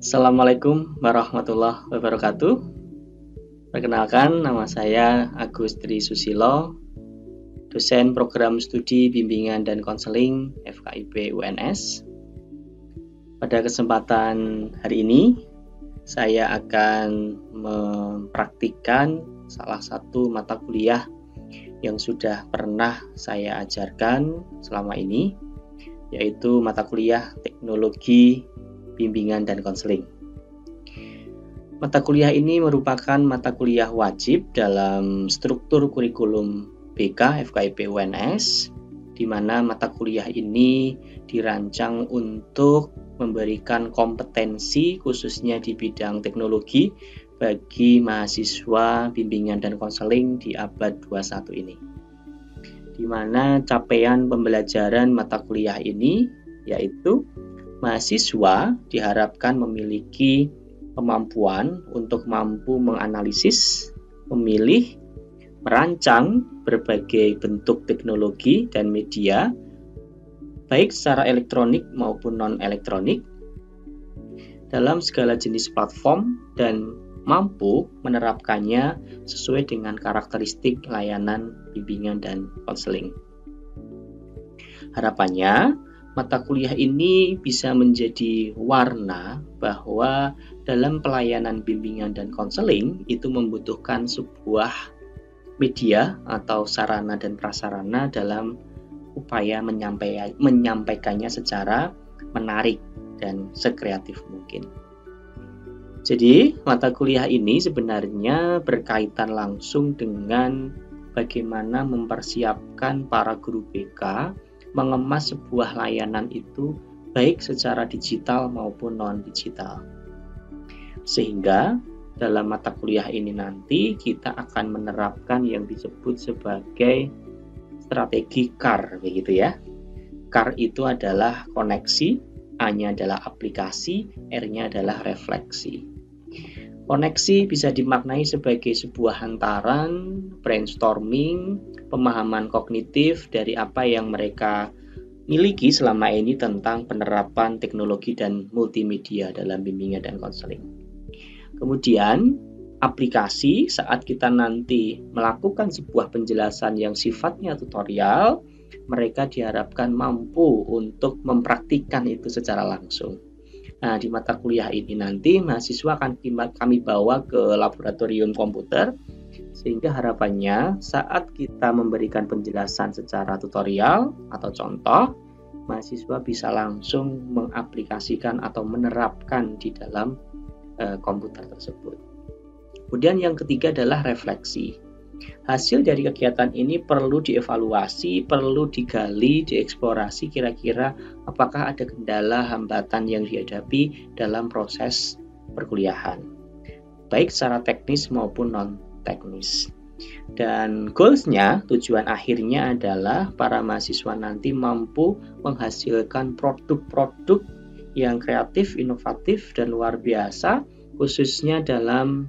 Assalamualaikum warahmatullahi wabarakatuh. Perkenalkan, nama saya Agus Tri Susilo, dosen program studi bimbingan dan konseling FKIP UNS. Pada kesempatan hari ini, saya akan mempraktikkan salah satu mata kuliah yang sudah pernah saya ajarkan selama ini, yaitu mata kuliah teknologi bimbingan dan konseling. Mata kuliah ini merupakan mata kuliah wajib dalam struktur kurikulum BK FKIP UNS, di mana mata kuliah ini dirancang untuk memberikan kompetensi khususnya di bidang teknologi bagi mahasiswa bimbingan dan konseling di abad 21 ini. Di mana capaian pembelajaran mata kuliah ini yaitu mahasiswa diharapkan memiliki kemampuan untuk mampu menganalisis, memilih, merancang berbagai bentuk teknologi dan media, baik secara elektronik maupun non-elektronik, dalam segala jenis platform dan mampu menerapkannya sesuai dengan karakteristik layanan bimbingan dan konseling. Harapannya, mata kuliah ini bisa menjadi warna bahwa dalam pelayanan bimbingan dan konseling itu membutuhkan sebuah media atau sarana dan prasarana dalam upaya menyampaikannya secara menarik dan sekreatif mungkin. Jadi, mata kuliah ini sebenarnya berkaitan langsung dengan bagaimana mempersiapkan para guru BK mengemas sebuah layanan itu baik secara digital maupun non-digital. Sehingga dalam mata kuliah ini nanti kita akan menerapkan yang disebut sebagai strategi CAR, begitu ya. CAR itu adalah koneksi, A-nya adalah aplikasi, R-nya adalah refleksi. Koneksi bisa dimaknai sebagai sebuah hantaran, brainstorming, pemahaman kognitif dari apa yang mereka miliki selama ini tentang penerapan teknologi dan multimedia dalam bimbingan dan konseling. Kemudian, aplikasi saat kita nanti melakukan sebuah penjelasan yang sifatnya tutorial, mereka diharapkan mampu untuk mempraktikkan itu secara langsung. Nah, di mata kuliah ini nanti mahasiswa akan kami bawa ke laboratorium komputer, sehingga harapannya saat kita memberikan penjelasan secara tutorial atau contoh, mahasiswa bisa langsung mengaplikasikan atau menerapkan di dalam komputer tersebut. Kemudian yang ketiga adalah refleksi. Hasil dari kegiatan ini perlu dievaluasi, perlu digali, dieksplorasi kira-kira apakah ada kendala, hambatan yang dihadapi dalam proses perkuliahan, baik secara teknis maupun non-teknis. Dan goals-nya, tujuan akhirnya adalah para mahasiswa nanti mampu menghasilkan produk-produk yang kreatif, inovatif, dan luar biasa, khususnya dalam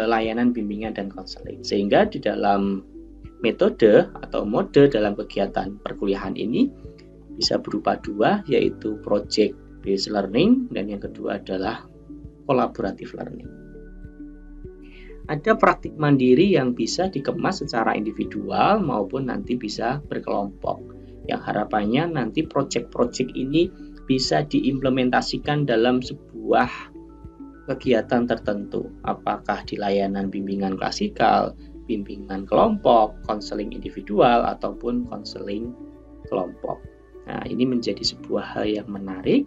layanan bimbingan dan konseling. Sehingga di dalam metode atau mode dalam kegiatan perkuliahan ini bisa berupa dua, yaitu project based learning dan yang kedua adalah collaborative learning. Ada praktik mandiri yang bisa dikemas secara individual maupun nanti bisa berkelompok. Yang harapannya nanti project-project ini bisa diimplementasikan dalam sebuah kegiatan tertentu, apakah di layanan bimbingan klasikal, bimbingan kelompok, konseling individual, ataupun konseling kelompok. Nah, ini menjadi sebuah hal yang menarik,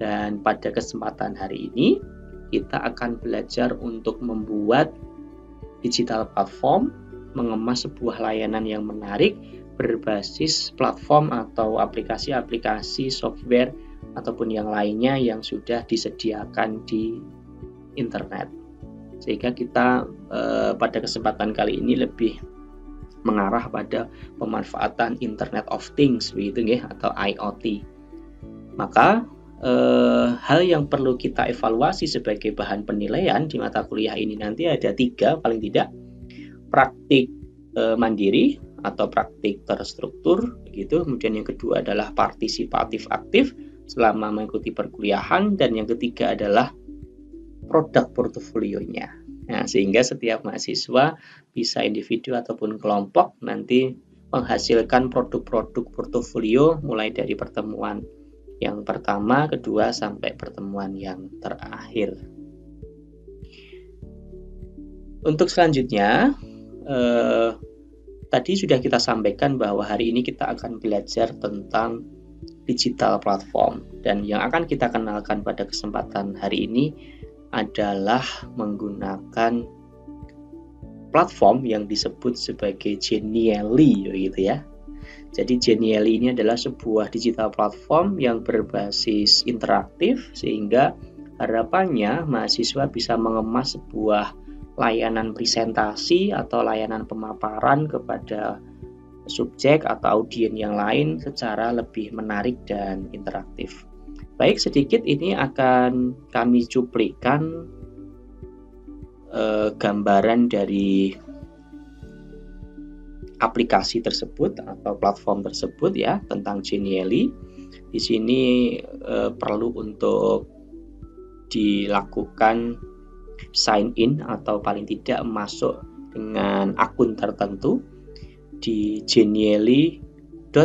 dan pada kesempatan hari ini kita akan belajar untuk membuat digital platform, mengemas sebuah layanan yang menarik berbasis platform atau aplikasi-aplikasi software ataupun yang lainnya yang sudah disediakan di internet. Sehingga kita pada kesempatan kali ini lebih mengarah pada pemanfaatan Internet of Things begitu ya, atau IoT. Maka hal yang perlu kita evaluasi sebagai bahan penilaian di mata kuliah ini nanti ada 3 paling tidak. Praktik mandiri atau praktik terstruktur begitu. Kemudian yang kedua adalah partisipatif aktif selama mengikuti perkuliahan, dan yang ketiga adalah produk portofolionya. Nah, sehingga setiap mahasiswa bisa individu ataupun kelompok nanti menghasilkan produk-produk portofolio mulai dari pertemuan yang pertama, kedua, sampai pertemuan yang terakhir. Untuk selanjutnya, tadi sudah kita sampaikan bahwa hari ini kita akan belajar tentang digital platform, dan yang akan kita kenalkan pada kesempatan hari ini adalah menggunakan platform yang disebut sebagai Genially, gitu ya. Jadi Genially ini adalah sebuah digital platform yang berbasis interaktif, sehingga harapannya mahasiswa bisa mengemas sebuah layanan presentasi atau layanan pemaparan kepada subjek atau audiens yang lain secara lebih menarik dan interaktif. Baik, sedikit ini akan kami cuplikan gambaran dari aplikasi tersebut atau platform tersebut ya, tentang Genially. Di sini perlu untuk dilakukan sign in atau paling tidak masuk dengan akun tertentu di genial.ly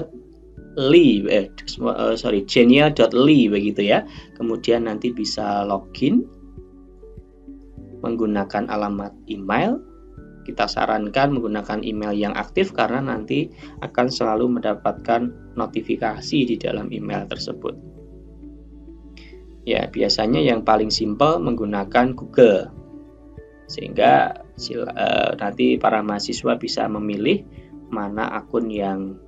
begitu ya. Kemudian nanti bisa login menggunakan alamat email. Kita sarankan menggunakan email yang aktif karena nanti akan selalu mendapatkan notifikasi di dalam email tersebut. Ya, biasanya yang paling simpel menggunakan Google, sehingga nanti para mahasiswa bisa memilih mana akun yang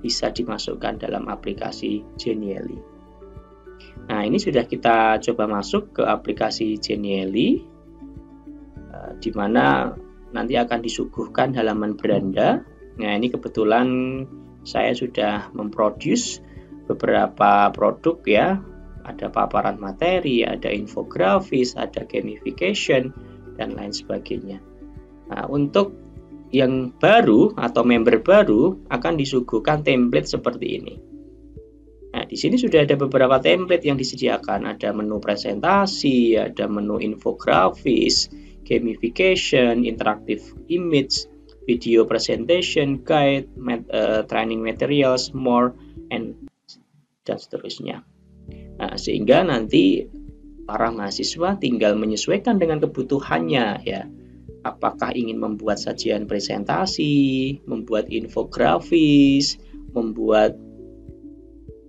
bisa dimasukkan dalam aplikasi Genially. Nah, ini sudah kita coba masuk ke aplikasi Genially, di mana nanti akan disuguhkan halaman beranda. Nah, ini kebetulan saya sudah memproduce beberapa produk ya. Ada paparan materi, ada infografis, ada gamification, dan lain sebagainya. Nah, untuk yang baru atau member baru akan disuguhkan template seperti ini. Nah, di sini sudah ada beberapa template yang disediakan. Ada menu presentasi, ada menu infografis, gamification, interactive image, video presentation, guide, training materials, more, dan seterusnya. Nah, sehingga nanti para mahasiswa tinggal menyesuaikan dengan kebutuhannya ya. Apakah ingin membuat sajian presentasi, membuat infografis, membuat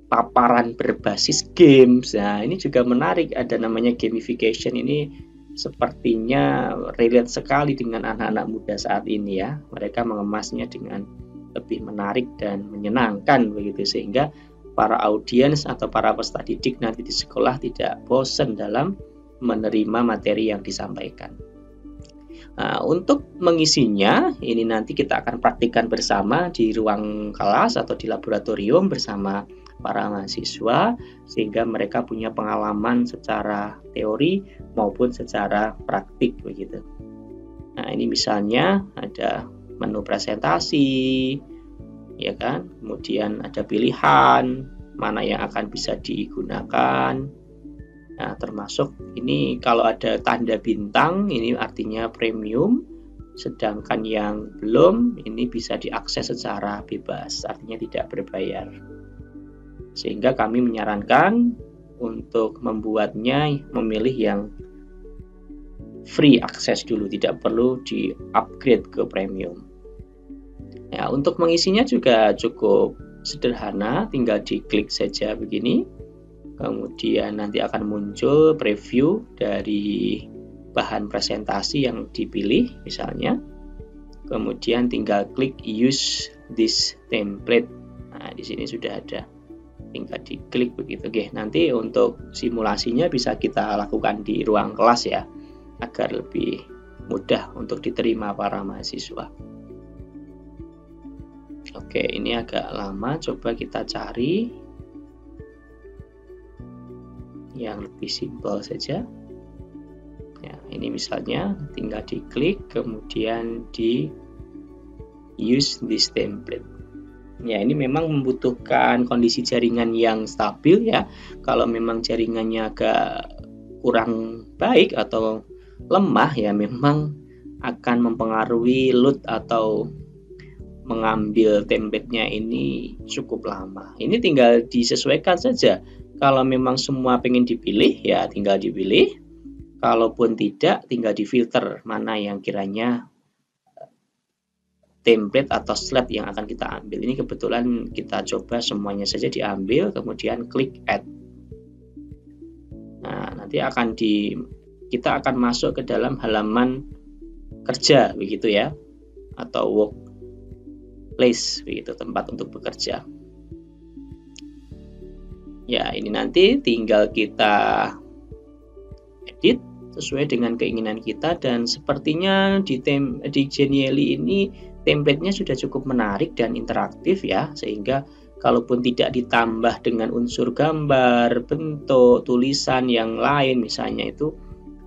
paparan berbasis games. Nah, ini juga menarik, ada namanya gamification. Ini sepertinya relate sekali dengan anak-anak muda saat ini ya. Mereka mengemasnya dengan lebih menarik dan menyenangkan begitu, sehingga para audiens atau para peserta didik nanti di sekolah tidak bosan dalam menerima materi yang disampaikan. Nah, untuk mengisinya, ini nanti kita akan praktikkan bersama di ruang kelas atau di laboratorium bersama para mahasiswa, sehingga mereka punya pengalaman secara teori maupun secara praktik begitu. Nah, ini misalnya ada menu presentasi, ya kan, kemudian ada pilihan mana yang akan bisa digunakan. Nah, termasuk ini kalau ada tanda bintang ini artinya premium, sedangkan yang belum ini bisa diakses secara bebas, artinya tidak berbayar. Sehingga kami menyarankan untuk membuatnya memilih yang free akses dulu, tidak perlu di upgrade ke premium. Ya, untuk mengisinya juga cukup sederhana, tinggal diklik saja begini. Kemudian nanti akan muncul preview dari bahan presentasi yang dipilih misalnya. Kemudian tinggal klik use this template. Nah, di sini sudah ada. Tinggal diklik begitu. Oke, nanti untuk simulasinya bisa kita lakukan di ruang kelas ya, agar lebih mudah untuk diterima para mahasiswa. Oke, ini agak lama, coba kita cari yang lebih simpel saja. Ya, ini misalnya tinggal diklik, kemudian di use this template. Ya, ini memang membutuhkan kondisi jaringan yang stabil ya. Kalau memang jaringannya agak kurang baik atau lemah ya, memang akan mempengaruhi load atau mengambil template-nya ini cukup lama. Ini tinggal disesuaikan saja. Kalau memang semua pengen dipilih ya tinggal dipilih. Kalaupun tidak, tinggal difilter mana yang kiranya template atau slide yang akan kita ambil. Ini kebetulan kita coba semuanya saja diambil, kemudian klik add. Nah, nanti kita akan masuk ke dalam halaman kerja begitu ya, atau workplace begitu, tempat untuk bekerja. Ya, ini nanti tinggal kita edit sesuai dengan keinginan kita, dan sepertinya di Genially ini template-nya sudah cukup menarik dan interaktif ya, sehingga kalaupun tidak ditambah dengan unsur gambar, bentuk, tulisan yang lain misalnya, itu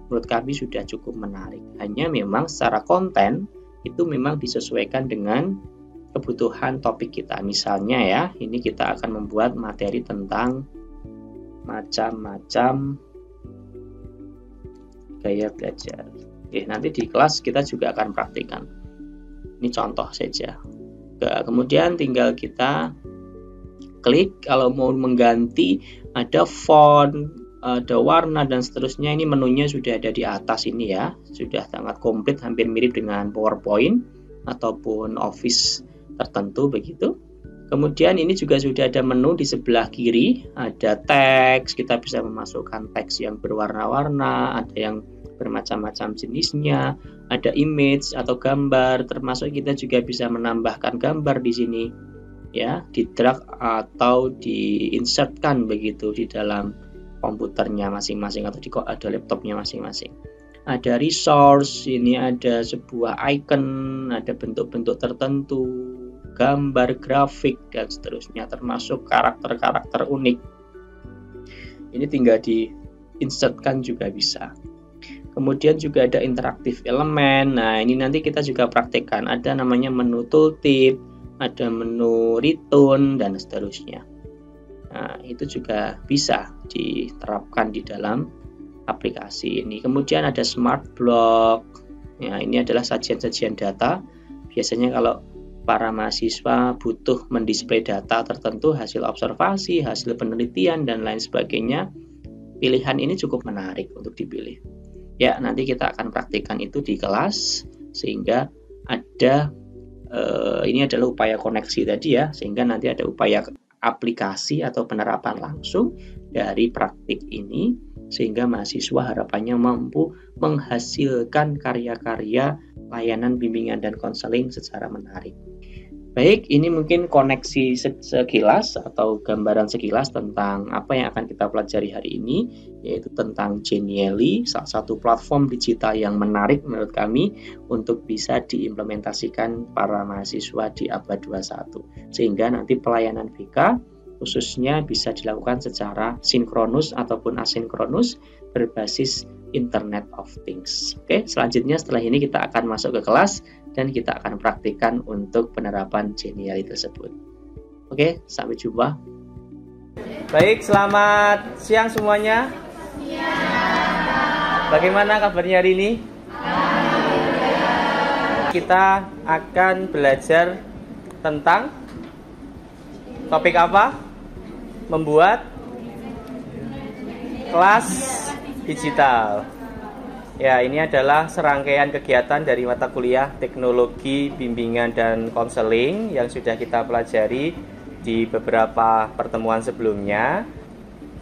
menurut kami sudah cukup menarik. Hanya memang secara konten itu memang disesuaikan dengan kebutuhan topik kita. Misalnya ya, ini kita akan membuat materi tentang macam-macam gaya belajar. Oke, nanti di kelas kita juga akan praktikkan. Ini contoh saja. Kemudian tinggal kita klik kalau mau mengganti, ada font, ada warna dan seterusnya. Ini menunya sudah ada di atas ini ya. Sudah sangat komplit, hampir mirip dengan PowerPoint ataupun Office tertentu begitu. Kemudian ini juga sudah ada menu di sebelah kiri, ada teks, kita bisa memasukkan teks yang berwarna-warna, ada yang bermacam-macam jenisnya, ada image atau gambar, termasuk kita juga bisa menambahkan gambar di sini ya, di drag atau diinsertkan begitu di dalam komputernya masing-masing atau ada laptopnya masing-masing. Ada resource, ini ada sebuah icon, ada bentuk-bentuk tertentu, gambar, grafik dan seterusnya, termasuk karakter-karakter unik. Ini tinggal diinsertkan juga bisa. Kemudian juga ada interaktif elemen. Nah, ini nanti kita juga praktekkan. Ada namanya menu tooltip, ada menu return dan seterusnya. Nah, itu juga bisa diterapkan di dalam aplikasi ini. Kemudian ada smart block. Ya, ini adalah sajian-sajian data. Biasanya kalau para mahasiswa butuh mendisplay data tertentu, hasil observasi, hasil penelitian dan lain sebagainya, pilihan ini cukup menarik untuk dipilih. Ya, nanti kita akan praktikkan itu di kelas, sehingga ada ini adalah upaya koneksi tadi ya, sehingga nanti ada upaya aplikasi atau penerapan langsung dari praktik ini, sehingga mahasiswa harapannya mampu menghasilkan karya-karya layanan bimbingan dan konseling secara menarik. Baik, ini mungkin koneksi sekilas atau gambaran sekilas tentang apa yang akan kita pelajari hari ini, yaitu tentang Genially, salah satu platform digital yang menarik menurut kami untuk bisa diimplementasikan para mahasiswa di abad 21. Sehingga nanti pelayanan BK khususnya bisa dilakukan secara sinkronus ataupun asinkronus berbasis Internet of Things. Oke, selanjutnya setelah ini kita akan masuk ke kelas dan kita akan praktikkan untuk penerapan Genially tersebut. Oke, sampai jumpa. Baik, selamat siang semuanya. Bagaimana kabarnya hari ini? Kita akan belajar tentang topik apa? Membuat kelas digital. Ya, ini adalah serangkaian kegiatan dari mata kuliah Teknologi Bimbingan dan Konseling yang sudah kita pelajari di beberapa pertemuan sebelumnya.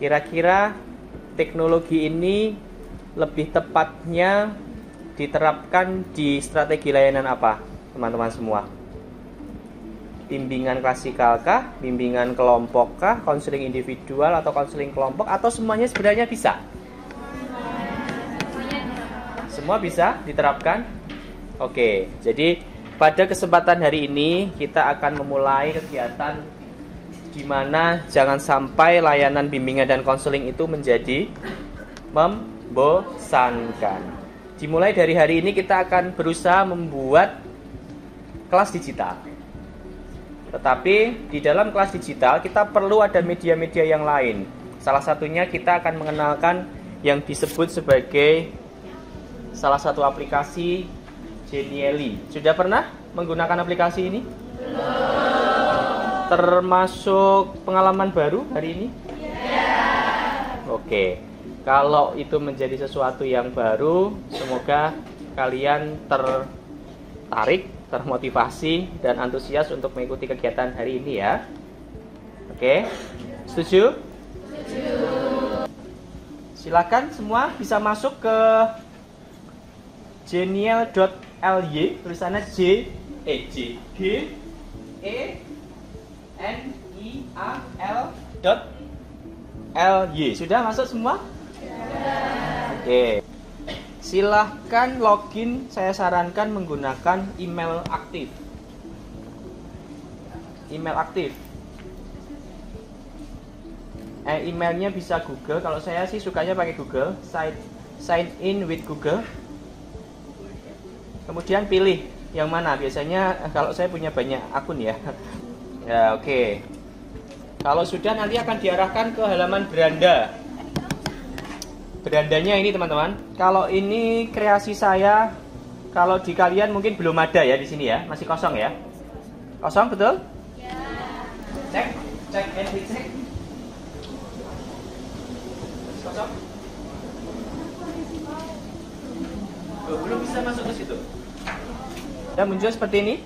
Kira-kira teknologi ini lebih tepatnya diterapkan di strategi layanan apa, teman-teman semua? Bimbingan klasikal kah? Bimbingan kelompok kah? Konseling individual atau konseling kelompok? Atau semuanya sebenarnya bisa? Semua bisa diterapkan? Oke, jadi pada kesempatan hari ini kita akan memulai kegiatan di mana jangan sampai layanan bimbingan dan konseling itu menjadi membosankan. Dimulai dari hari ini kita akan berusaha membuat kelas digital. Tetapi di dalam kelas digital kita perlu ada media-media yang lain. Salah satunya kita akan mengenalkan yang disebut sebagai salah satu aplikasi Genially. Sudah pernah menggunakan aplikasi ini? Termasuk pengalaman baru hari ini? Oke, kalau itu menjadi sesuatu yang baru, semoga kalian tertarik, termotivasi, dan antusias untuk mengikuti kegiatan hari ini ya. Oke, setuju? Silakan semua bisa masuk ke genial.ly, tulisannya G E N I A L.ly. Sudah masuk semua? Oke. Silahkan login, saya sarankan menggunakan email aktif. Email aktif. Emailnya bisa Google. Kalau saya sih sukanya pakai Google. Sign in with Google. Kemudian pilih yang mana. Biasanya kalau saya punya banyak akun ya. Ya, oke. Kalau sudah nanti akan diarahkan ke halaman beranda. Berandanya ini teman-teman. Kalau ini kreasi saya, kalau di kalian mungkin belum ada ya di sini ya, masih kosong ya. Kosong betul? Ya. Cek and recheck. Kosong. Belum bisa masuk ke situ. Sudah muncul seperti ini.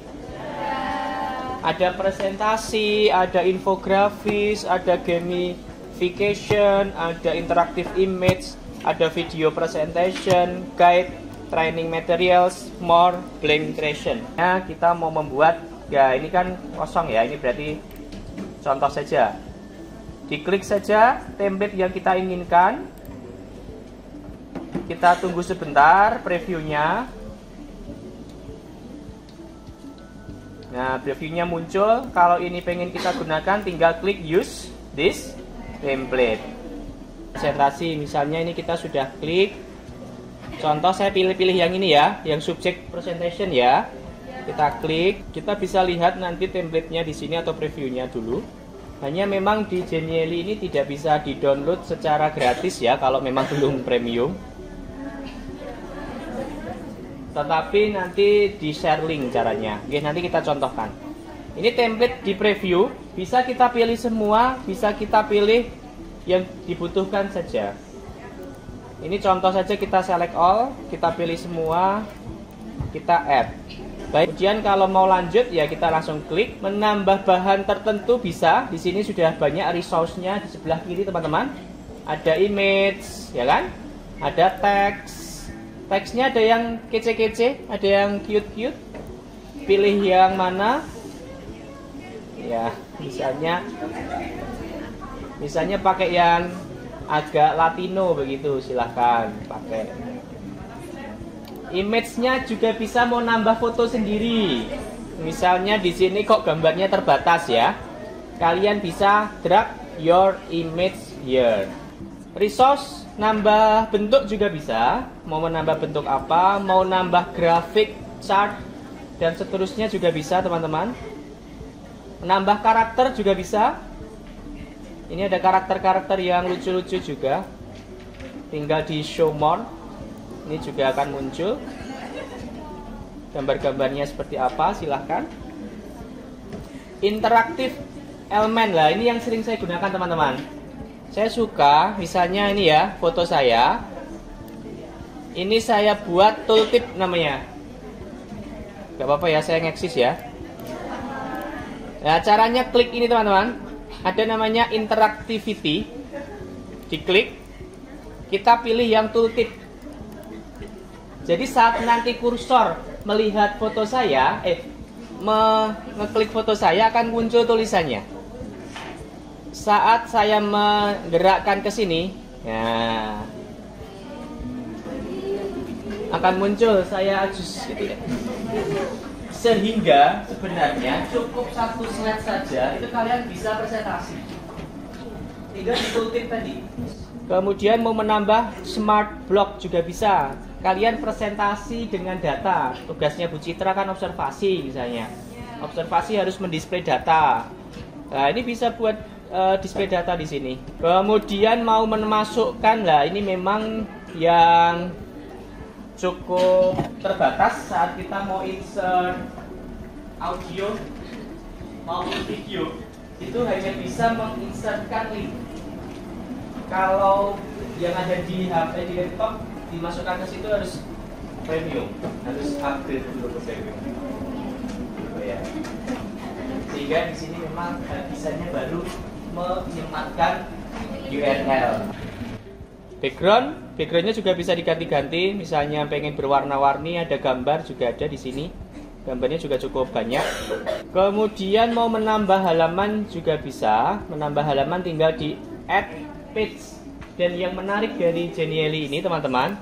Ada presentasi, ada infografis, ada gamification, ada interactive image, ada video presentation, guide, training materials, more, blank creation. Nah, kita mau membuat, ya ini kan kosong ya, ini berarti contoh saja. Diklik saja template yang kita inginkan. Kita tunggu sebentar previewnya. Nah, previewnya muncul. Kalau ini pengen kita gunakan, tinggal klik use this template. Presentasi misalnya ini kita sudah klik. Contoh saya pilih-pilih yang ini ya, yang subject presentation ya. Kita klik, kita bisa lihat nanti template-nya di sini atau previewnya dulu. Hanya memang di Genially ini tidak bisa di-download secara gratis ya, kalau memang belum premium. Tetapi nanti di share link caranya. Oke, nanti kita contohkan. Ini template di preview, bisa kita pilih semua, bisa kita pilih yang dibutuhkan saja. Ini contoh saja, kita select all, kita pilih semua, kita add. Baik, kemudian kalau mau lanjut ya kita langsung klik, menambah bahan tertentu bisa. Di sini sudah banyak resource-nya di sebelah kiri teman-teman. Ada image, ya kan? Ada teks. Teksnya ada yang kece-kece, ada yang cute-cute. Pilih yang mana? Ya, misalnya pakai yang agak Latino begitu, silahkan pakai. Image-nya juga bisa mau nambah foto sendiri. Misalnya di sini kok gambarnya terbatas ya. Kalian bisa drag your image here. Resource, nambah bentuk juga bisa. Mau menambah bentuk apa, mau nambah grafik, chart, dan seterusnya juga bisa teman-teman. Menambah karakter juga bisa. Ini ada karakter-karakter yang lucu-lucu juga. Tinggal di show more. Ini juga akan muncul. Gambar-gambarnya seperti apa, silahkan. Interaktif elemen lah, ini yang sering saya gunakan teman-teman. Saya suka, misalnya ini ya, foto saya. Ini saya buat tooltip namanya. Gak apa-apa ya, saya ngeksis ya. Nah, caranya klik ini teman-teman. Ada namanya interactivity. Diklik, kita pilih yang tooltip. Jadi saat nanti kursor melihat foto saya, ngeklik foto saya akan muncul tulisannya. Saat saya menggerakkan ke sini, ya, akan muncul saya adjust gitu ya. Sehingga sebenarnya cukup satu slide saja itu kalian bisa presentasi. Tinggal di tooltip tadi. Kemudian mau menambah smart block juga bisa. Kalian presentasi dengan data. Tugasnya Bu Citra kan observasi misalnya. Observasi harus mendisplay data. Nah, ini bisa buat display data di sini. Kemudian mau memasukkan, lah ini memang yang cukup terbatas saat kita mau insert audio maupun video, itu hanya bisa menginsertkan link. Kalau yang ada di HP, di laptop, dimasukkan ke situ harus premium, harus upgrade dulu ke premium. Ya. Sehingga di sini memang bisanya baru menyematkan URL. Backgroundnya juga bisa diganti-ganti. Misalnya pengen berwarna-warni, ada gambar juga ada di sini. Gambarnya juga cukup banyak. Kemudian mau menambah halaman juga bisa. Menambah halaman tinggal di add page. Dan yang menarik dari Genially ini teman-teman,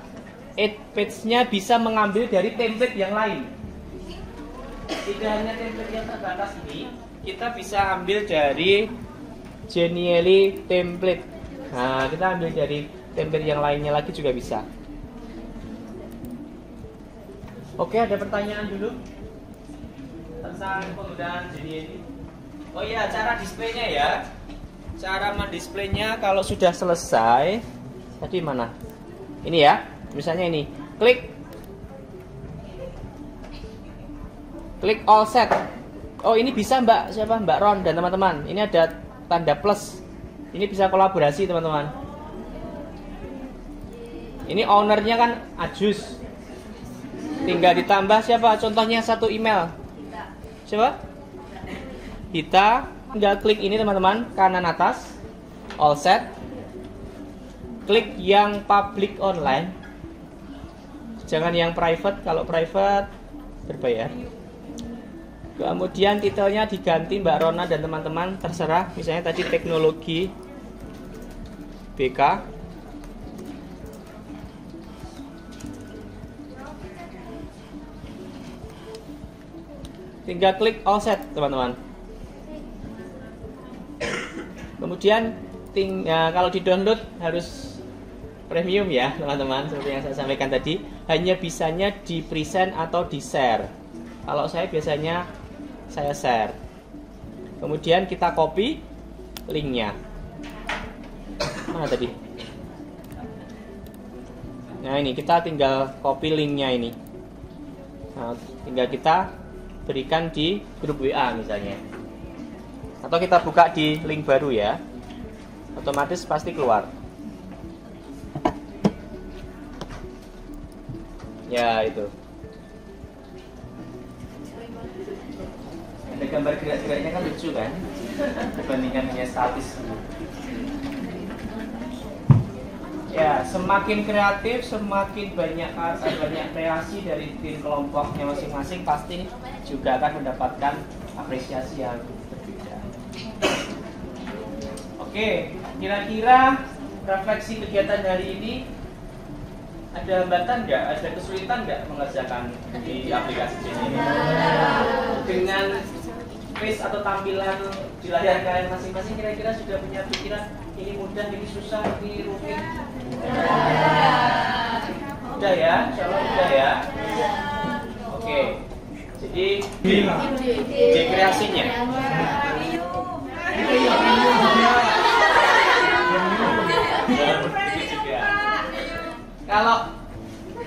add page-nya bisa mengambil dari template yang lain. Tidak hanya template yang terbatas ini, kita bisa ambil dari Genially template. Nah, kita ambil dari template yang lainnya lagi juga bisa. Oke, ada pertanyaan dulu tentang penggunaan Genially. Oh iya, cara displaynya ya. Cara mendisplaynya kalau sudah selesai, tadi mana? Ini ya, misalnya ini, klik all set. Oh, ini bisa Mbak siapa? Mbak Ron dan teman-teman. Ini ada tanda plus. Ini bisa kolaborasi teman-teman. Ini ownernya kan Ajus. Tinggal ditambah siapa? Contohnya satu email. Siapa? Kita tinggal klik ini teman-teman, kanan atas, all set. Klik yang public online. Jangan yang private. Kalau private berbayar. Kemudian titelnya diganti Mbak Rona dan teman-teman, terserah. Misalnya tadi teknologi BK. Tinggal klik all set teman-teman. Kemudian kalau di download harus premium ya teman-teman. Seperti yang saya sampaikan tadi, hanya bisanya di present atau di share. Kalau saya biasanya saya share. Kemudian kita copy linknya. Mana tadi? Nah ini kita tinggal copy linknya ini. Nah, tinggal kita berikan di grup WA misalnya. Atau kita buka di link baru ya. Otomatis pasti keluar. Ya itu. Ada gambar gerak-geraknya kan lucu kan, dibandingkan hanya statis. Ya, semakin kreatif, semakin banyak kreasi dari tim kelompoknya masing-masing, pasti juga akan mendapatkan apresiasi yang berbeda. Oke, kira-kira refleksi kegiatan hari ini ada hambatan nggak, ada kesulitan nggak mengerjakan di aplikasi ini? Dengan face atau tampilan di layar kalian masing-masing, kira-kira sudah punya pikiran ini mudah, ini susah, ini rumit? Udah ya, insyaallah udah ya. Oke, jadi di kreasinya. Kalau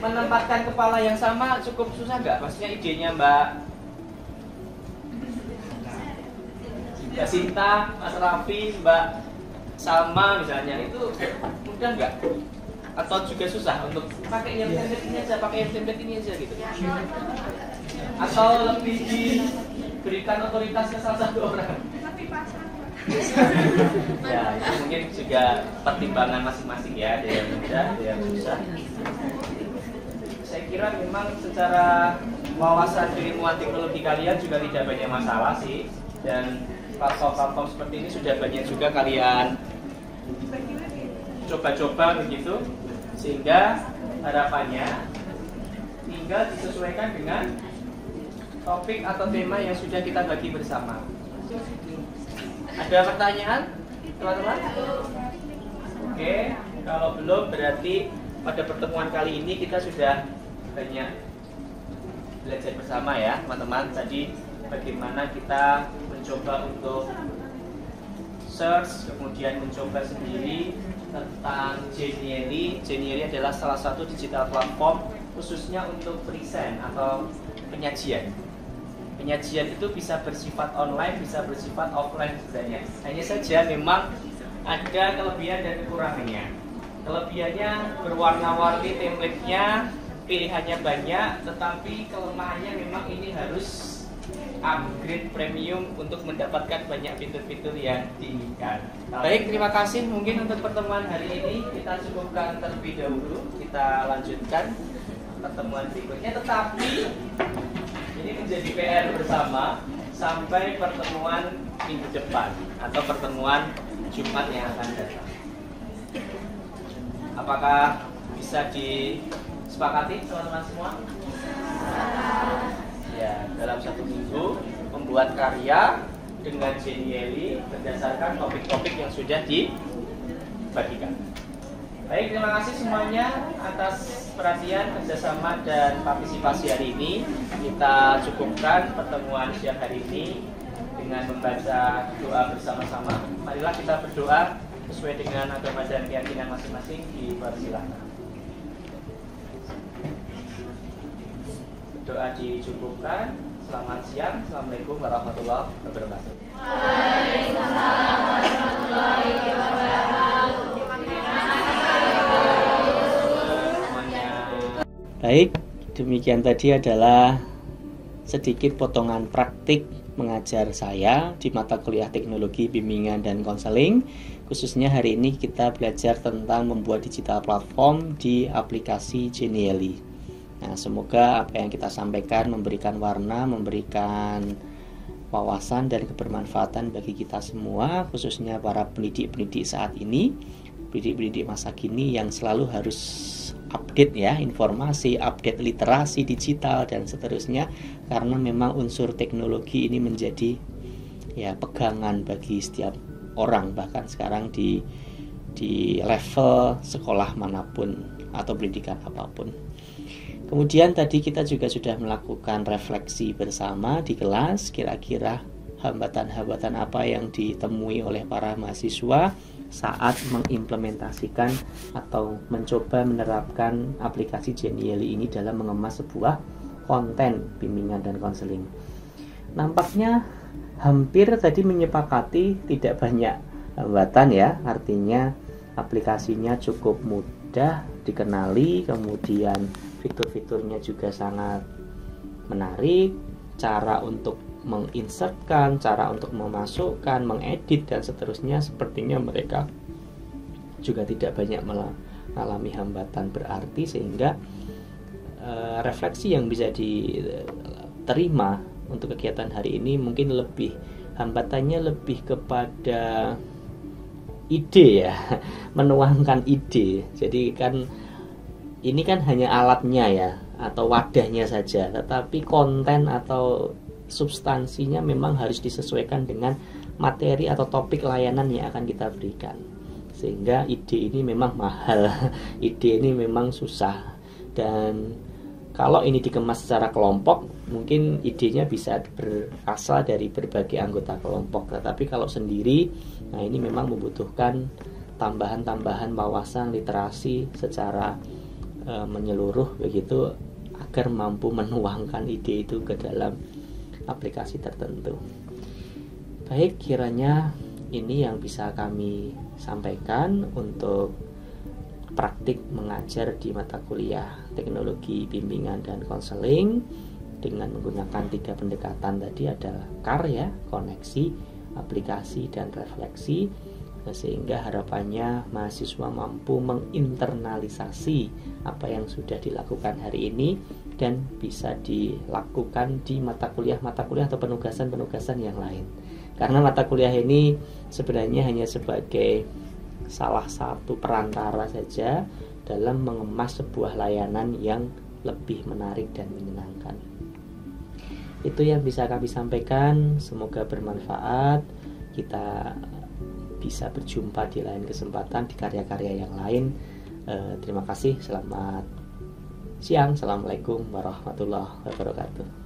menempatkan kepala yang sama cukup susah nggak? Maksudnya idenya Mbak Sinta, Mas Raffi, Mbak Salma misalnya, itu mudah nggak? Atau juga susah untuk pakai yang template ini aja, pakai yang template ini aja gitu? Atau lebih diberikan otoritas ke salah satu orang? Ya, itu mungkin juga pertimbangan masing-masing ya, ada yang mudah, ada yang susah. Saya kira memang secara wawasan keilmuan teknologi kalian juga tidak banyak masalah sih, dan platform-platform seperti ini sudah banyak juga kalian coba-coba begitu, sehingga harapannya tinggal disesuaikan dengan topik atau tema yang sudah kita bagi bersama. Ada pertanyaan, teman-teman? Oke, kalau belum berarti pada pertemuan kali ini kita sudah banyak belajar bersama ya, teman-teman. Tadi bagaimana kita mencoba untuk search, kemudian mencoba sendiri tentang Genially. Genially adalah salah satu digital platform khususnya untuk present atau penyajian. Penyajian itu bisa bersifat online, bisa bersifat offline sebenarnya. Hanya saja memang ada kelebihan dan kekurangannya. Kelebihannya berwarna-warni template-nya, pilihannya banyak, tetapi kelemahannya memang ini harus upgrade premium untuk mendapatkan banyak fitur-fitur yang diinginkan. Baik, terima kasih. Mungkin untuk pertemuan hari ini kita cukupkan terlebih dahulu. Kita lanjutkan pertemuan berikutnya, tetapi ini menjadi PR bersama sampai pertemuan minggu depan atau pertemuan Jumat yang akan datang. Apakah bisa disepakati teman-teman semua? Ya, dalam 1 minggu membuat karya dengan Genially berdasarkan topik-topik yang sudah dibagikan. Baik, terima kasih semuanya atas perhatian, kerjasama, dan partisipasi hari ini. Kita cukupkan pertemuan siang hari ini dengan membaca doa bersama-sama. Marilah kita berdoa sesuai dengan agama dan keyakinan masing-masing. Dipersilakan. Doa dicukupkan. Selamat siang. Assalamualaikum warahmatullahi wabarakatuh. Waalaikumsalam warahmatullahi wabarakatuh. Baik, demikian tadi adalah sedikit potongan praktik mengajar saya di mata kuliah teknologi bimbingan dan konseling. Khususnya hari ini kita belajar tentang membuat digital platform di aplikasi Genially. Nah, semoga apa yang kita sampaikan memberikan warna, memberikan wawasan dan kebermanfaatan bagi kita semua, khususnya para pendidik-pendidik saat ini, pendidik-pendidik masa kini yang selalu harus update ya informasi, update literasi digital dan seterusnya, karena memang unsur teknologi ini menjadi ya pegangan bagi setiap orang, bahkan sekarang di level sekolah manapun atau pendidikan apapun. Kemudian tadi kita juga sudah melakukan refleksi bersama di kelas, kira-kira hambatan-hambatan apa yang ditemui oleh para mahasiswa saat mengimplementasikan atau mencoba menerapkan aplikasi Genially ini dalam mengemas sebuah konten bimbingan dan konseling. Nampaknya hampir tadi menyepakati tidak banyak hambatan ya, artinya aplikasinya cukup mudah dikenali, kemudian fitur-fiturnya juga sangat menarik, cara untuk menginsertkan, cara untuk memasukkan, mengedit dan seterusnya sepertinya mereka juga tidak banyak mengalami hambatan berarti, sehingga refleksi yang bisa diterima untuk kegiatan hari ini mungkin lebih hambatannya lebih kepada ide ya, menuangkan ide. Jadi kan ini kan hanya alatnya ya atau wadahnya saja, tetapi konten atau substansinya memang harus disesuaikan dengan materi atau topik layanan yang akan kita berikan. Sehingga ide ini memang mahal, ide ini memang susah. Dan kalau ini dikemas secara kelompok, mungkin idenya bisa berasal dari berbagai anggota kelompok. Tetapi kalau sendiri, nah ini memang membutuhkan tambahan-tambahan wawasan literasi secara menyeluruh begitu, agar mampu menuangkan ide itu ke dalam aplikasi tertentu. Baik, kiranya ini yang bisa kami sampaikan untuk praktik mengajar di mata kuliah teknologi bimbingan dan konseling dengan menggunakan 3 pendekatan tadi adalah karya, koneksi, aplikasi, dan refleksi, sehingga harapannya mahasiswa mampu menginternalisasi apa yang sudah dilakukan hari ini dan bisa dilakukan di mata kuliah atau penugasan-penugasan yang lain. Karena mata kuliah ini sebenarnya hanya sebagai salah satu perantara saja dalam mengemas sebuah layanan yang lebih menarik dan menyenangkan. Itu yang bisa kami sampaikan, semoga bermanfaat. Kita bisa berjumpa di lain kesempatan di karya-karya yang lain. Terima kasih, selamat siang. Assalamualaikum warahmatullahi wabarakatuh.